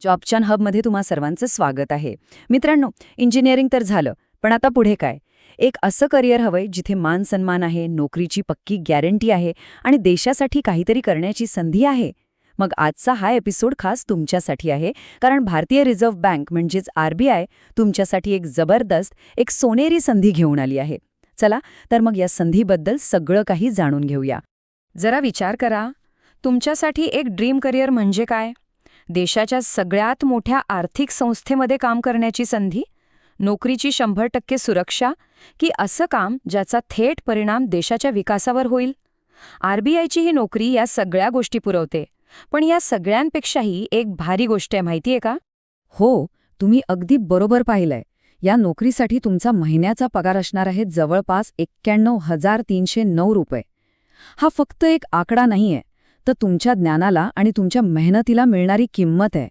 जॉबच्या हबमध्ये तुम्हा सर्वांचं स्वागत आहे. मित्रांनो, इंजिनिअरिंग तर झालं, पण आता पुढे काय? एक असं करिअर हवंय जिथे मान सन्मान आहे, नोकरीची पक्की गॅरंटी आहे आणि देशासाठी काहीतरी करण्याची संधी आहे. मग आजचा हा एपिसोड खास तुमच्यासाठी आहे, कारण भारतीय रिझर्व्ह बँक म्हणजेच RBI तुमच्यासाठी एक जबरदस्त, एक सोनेरी संधी घेऊन आली आहे. चला तर मग या संधीबद्दल सगळं काही जाणून घेऊया. जरा विचार करा, तुमच्यासाठी एक ड्रीम करिअर म्हणजे काय? देशाच्या सगळ्यात मोठ्या आर्थिक संस्थेमध्ये काम करण्याची संधी, नोकरीची 100% सुरक्षा, की असं काम ज्याचा थेट परिणाम देशाच्या विकासावर होईल? RBIची ही नोकरी या सगळ्या गोष्टी पुरवते. पण या सगळ्यांपेक्षाही एक भारी गोष्ट आहे, माहितीये का? हो, तुम्ही अगदी बरोबर पाहिलंय. या नोकरीसाठी तुमचा महिन्याचा पगार असणार आहे जवळपास 91,309 रुपये. हा फक्त एक आकडा नाहीये, तर तुमच्या ज्ञानाला आणि तुमच्या मेहनतीला मिळणारी किंमत आहे.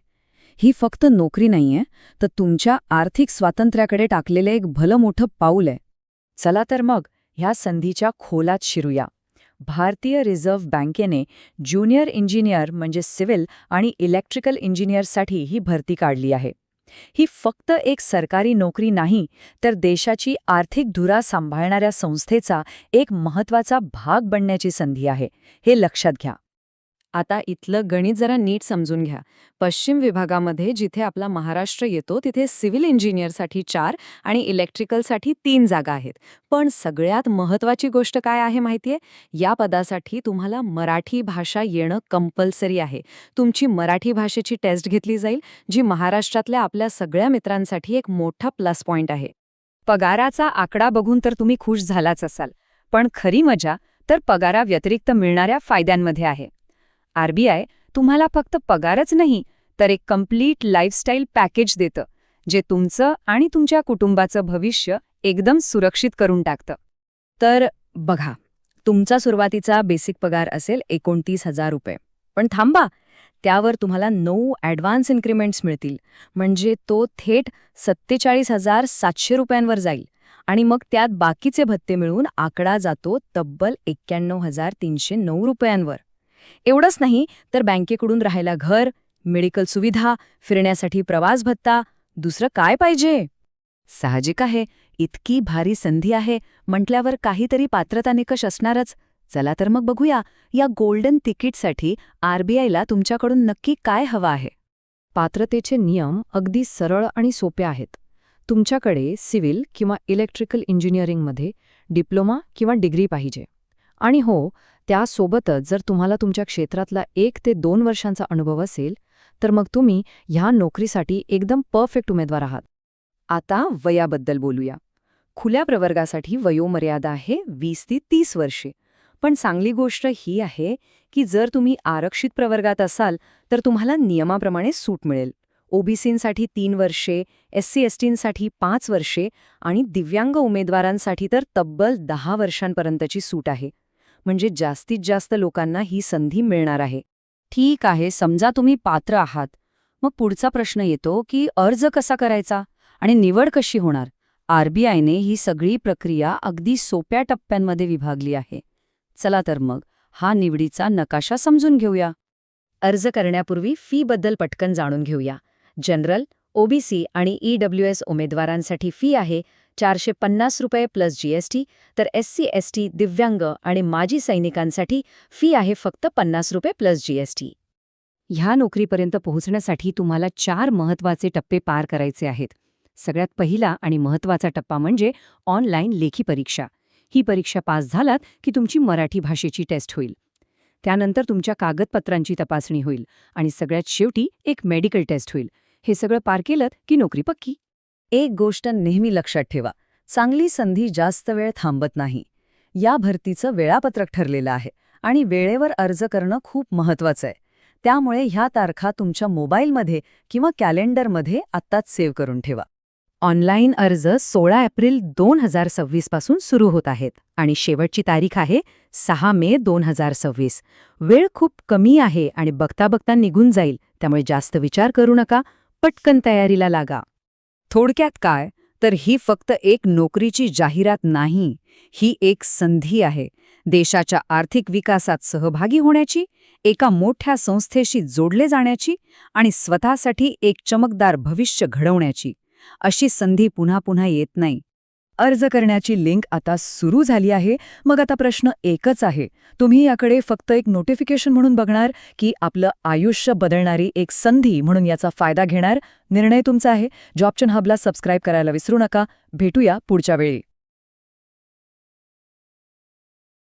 ही फक्त नोकरी नाहीये, तर तुमच्या आर्थिक स्वातंत्र्याकडे टाकलेलं एक भलं मोठं पाऊल आहे. चला तर मग ह्या संधीच्या खोलात शिरूया. भारतीय रिझर्व्ह बँकेने ज्युनियर इंजिनियर म्हणजे सिव्हिल आणि इलेक्ट्रिकल इंजिनियरसाठी ही भरती काढली आहे. ही फक्त एक सरकारी नोकरी नाही, तर देशाची आर्थिक धुरा सांभाळणाऱ्या संस्थेचा एक महत्त्वाचा भाग बनण्याची संधी आहे, हे लक्षात घ्या. आता इथलं गणित जरा नीट समजून घ्या. पश्चिम विभागामध्ये जिथे आपला महाराष्ट्र येतो तिथे सिव्हिल इंजिनियरसाठी 4 आणि इलेक्ट्रिकलसाठी 3 जागा आहेत. पण सगळ्यात महत्त्वाची गोष्ट काय आहे माहितीये? या पदासाठी तुम्हाला मराठी भाषा येणं कंपल्सरी आहे. तुमची मराठी भाषेची टेस्ट घेतली जाईल, जी महाराष्ट्रातल्या आपल्या सगळ्या मित्रांसाठी एक मोठा प्लस पॉइंट आहे. पगाराचा आकडा बघून तर तुम्ही खुश झालाच असाल, पण खरी मजा तर पगाराव्यतिरिक्त मिळणाऱ्या फायद्यांमध्ये आहे. RBI तुम्हाला फक्त पगारच नाही, तर एक कम्प्लीट लाईफस्टाईल पॅकेज देतं, जे तुमचं आणि तुमच्या कुटुंबाचं भविष्य एकदम सुरक्षित करून टाकतं. तर बघा, तुमचा सुरुवातीचा बेसिक पगार असेल 29,000 रुपये. पण थांबा, त्यावर तुम्हाला 9 ॲडव्हान्स इन्क्रिमेंट्स मिळतील, म्हणजे तो थेट 47,700 रुपयांवर जाईल. आणि मग त्यात बाकीचे भत्ते मिळून आकडा जातो तब्बल 91,309 रुपयांवर. एवढंच नाही, तर बँकेकडून राहायला घर, मेडिकल सुविधा, फिरण्यासाठी प्रवास भत्ता, दुसरं काय पाहिजे? साहजिक आहे, इतकी भारी संधी आहे म्हटल्यावर काहीतरी पात्रता निकष असणारच. चला तर मग बघूया, या गोल्डन तिकीटसाठी RBIला तुमच्याकडून नक्की काय हवं आहे. पात्रतेचे नियम अगदी सरळ आणि सोपे आहेत. तुमच्याकडे सिव्हिल किंवा इलेक्ट्रिकल इंजिनिअरिंगमध्ये डिप्लोमा किंवा डिग्री पाहिजे. आणि हो, त्यासोबतच जर तुम्हाला तुमच्या क्षेत्रातला 1 ते 2 वर्षांचा अनुभव असेल, तर मग तुम्ही ह्या नोकरीसाठी एकदम परफेक्ट उमेदवार आहात. आता वयाबद्दल बोलूया. खुल्या प्रवर्गासाठी वयोमर्यादा आहे 20 ते 30 वर्षे. पण चांगली गोष्ट ही आहे की जर तुम्ही आरक्षित प्रवर्गात असाल, तर तुम्हाला नियमाप्रमाणे सूट मिळेल. OBCसाठी 3 वर्षे, SC/STसाठी 5 वर्षे आणि दिव्यांग उमेदवारांसाठी तर तब्बल 10 वर्षांपर्यंतची सूट आहे. म्हणजे जास्तीत जास्त लोकांना ही संधी मिळणार आहे. ठीक आहे, समजा तुम्ही पात्र आहात. मग पुढचा प्रश्न येतो की अर्ज कसा करायचा आणि निवड कशी होणार? RBIने ही सगळी प्रक्रिया अगदी सोप्या टप्प्यांमध्ये विभागली आहे. चला तर मग हा निवडीचा नकाशा समजून घेऊया. अर्ज करण्यापूर्वी फीबद्दल पटकन जाणून घेऊया. जनरल, OBC आणि EWS उमेदवारांसाठी फी आहे 450 रुपये प्लस GST, तर SC/ST, दिव्यांग आणि माजी सैनिकांसाठी फी आहे फक्त 50 रुपये प्लस GST. ह्या नोकरीपर्यंत पोहोचण्यासाठी तुम्हाला 4 महत्त्वाचे टप्पे पार करायचे आहेत. सगळ्यात पहिला आणि महत्त्वाचा टप्पा म्हणजे ऑनलाईन लेखी परीक्षा. ही परीक्षा पास झालात की तुमची मराठी भाषेची टेस्ट होईल. त्यानंतर तुमच्या कागदपत्रांची तपासणी होईल आणि सगळ्यात शेवटी एक मेडिकल टेस्ट होईल. हे सगळं पार केलं की नोकरी पक्की. एक गोष्ट नेहमी लक्षात ठेवा, चांगली संधी जास्त वेळ थांबत नाही. या भरतीचं वेळापत्रक ठरलेलं आहे आणि वेळेवर अर्ज करणं खूप महत्त्वाचं आहे. त्यामुळे ह्या तारखा तुमच्या मोबाईलमध्ये किंवा कॅलेंडरमध्ये आत्ताच सेव्ह करून ठेवा. ऑनलाईन अर्ज 16 एप्रिल 2026 पासून सुरू होत आहेत आणि शेवटची तारीख आहे 6 मे 2026. वेळ खूप कमी आहे आणि बघता बघता निघून जाईल, त्यामुळे जास्त विचार करू नका, पटकन तयारीला लागा. थोडक्यात काय, तर ही फक्त एक नोकरीची जाहिरात नाही, ही एक संधी आहे. देशाच्या आर्थिक विकासात सहभागी होण्याची, एका मोठ्या संस्थेशी जोडले जाण्याची आणि स्वतःसाठी एक चमकदार भविष्य घडवण्याची. अशी संधी पुन्हा पुन्हा येत नाही. अर्ज करण्याची लिंक आता सुरू झाली आहे. मग आता प्रश्न एकच आहे, तुम्ही याकडे फक्त एक नोटिफिकेशन म्हणून बघणार की आपलं आयुष्य बदलणारी एक संधी म्हणून याचा फायदा घेणार? निर्णय तुमचा आहे. जॉबचन हबला सबस्क्राईब करायला विसरू नका. भेटूया पुढच्या वेळी.